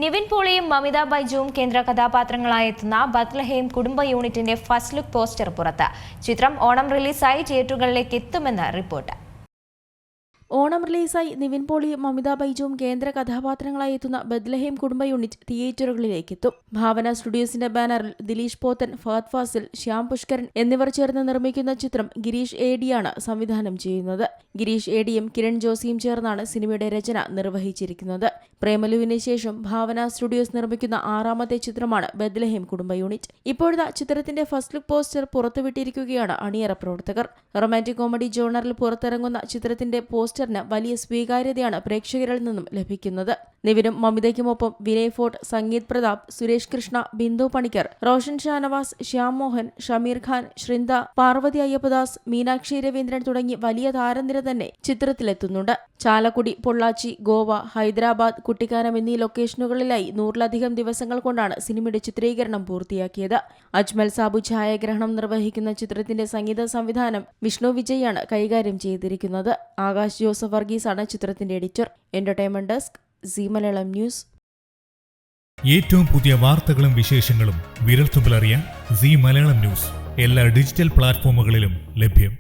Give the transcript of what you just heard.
നിവിൻ പോളിയും മമിത ബൈജുവും കേന്ദ്ര കഥാപാത്രങ്ങളായി എത്തുന്ന ബത്ലഹേം കുടുംബ യൂണിറ്റിന്റെ ഫസ്റ്റ് ലുക്ക് പോസ്റ്റർ പുറത്ത്. ചിത്രം ഓണം റിലീസായി തിയേറ്ററുകളിലേക്ക് എത്തുമെന്ന് റിപ്പോർട്ട്. ഓണം റിലീസായി നിവിൻ പോളിയും മമിത ബൈജുവും കേന്ദ്ര കഥാപാത്രങ്ങളായി എത്തുന്ന ബത്ലഹേം കുടുംബ യൂണിറ്റ് തിയേറ്ററുകളിലേക്ക് എത്തും. ഭാവന സ്റ്റുഡിയോസിന്റെ ബാനറിൽ ദിലീഷ് പോത്തൻ, ഫഹദ് ഫാസിൽ, ശ്യാം പുഷ്കരൻ എന്നിവർ ചേർന്ന് നിർമ്മിക്കുന്ന ചിത്രം ഗിരീഷ് ഏഡിയാണ് സംവിധാനം ചെയ്യുന്നത്. ഗിരീഷ് ഏഡിയും കിരൺ ജോസിയും ചേർന്നാണ് സിനിമയുടെ രചന നിർവഹിച്ചിരിക്കുന്നത്. പ്രേമലുവിന് ശേഷം ഭാവന സ്റ്റുഡിയോസ് നിർമ്മിക്കുന്ന 6ാമത്തെ ചിത്രമാണ് ബത്ലഹേം കുടുംബ യൂണിറ്റ്. ഇപ്പോഴത്തെ ചിത്രത്തിന്റെ ഫസ്റ്റ് ലുക്ക് പോസ്റ്റർ പുറത്തുവിട്ടിരിക്കുകയാണ് അണിയറ പ്രവർത്തകർ. റൊമാന്റിക് കോമഡി ജോണറിൽ പുറത്തിറങ്ങുന്ന ചിത്രത്തിന്റെ പോസ്റ്ററിന് വലിയ സ്വീകാര്യതയാണ് പ്രേക്ഷകരിൽ നിന്നും ലഭിക്കുന്നത്. നിവിനും മമിതയ്ക്കുമൊപ്പം വിനയ് ഫോർട്ട്, സംഗീത് പ്രതാപ്, സുരേഷ് കൃഷ്ണ, ബിന്ദു പണിക്കർ, റോഷൻ ഷാനവാസ്, ശ്യാം മോഹൻ, ഷമീർ ഖാൻ, ശ്രിന്ദ, പാർവതി അയ്യപ്പദാസ്, മീനാക്ഷി രവീന്ദ്രൻ തുടങ്ങി വലിയ താരനിര തന്നെ ചിത്രത്തിലെത്തുന്നുണ്ട്. ചാലക്കുടി, പൊള്ളാച്ചി, ഗോവ, ഹൈദരാബാദ്, കുട്ടിക്കാനം എന്നീ ലൊക്കേഷനുകളിലായി 100ലധികം ദിവസങ്ങൾ കൊണ്ടാണ് സിനിമയുടെ ചിത്രീകരണം പൂർത്തിയാക്കിയത്. അജ്മൽ സാബു ഛായാഗ്രഹണം നിർവഹിക്കുന്ന ചിത്രത്തിന്റെ സംഗീത സംവിധാനം വിഷ്ണു വിജയാണ് കൈകാര്യം ചെയ്തിരിക്കുന്നത്. ആകാശ് ജോസഫ് വർഗീസാണ് ചിത്രത്തിന്റെ editor. Entertainment desk, Zee Malayalam news. ഏറ്റവും പുതിയ വാർത്തകളും വിശേഷങ്ങളും വിരൽത്തുമ്പിലറിയാൻ സീ മലയാളം ന്യൂസ് എല്ലാ ഡിജിറ്റൽ പ്ലാറ്റ്ഫോമുകളിലും ലഭ്യം.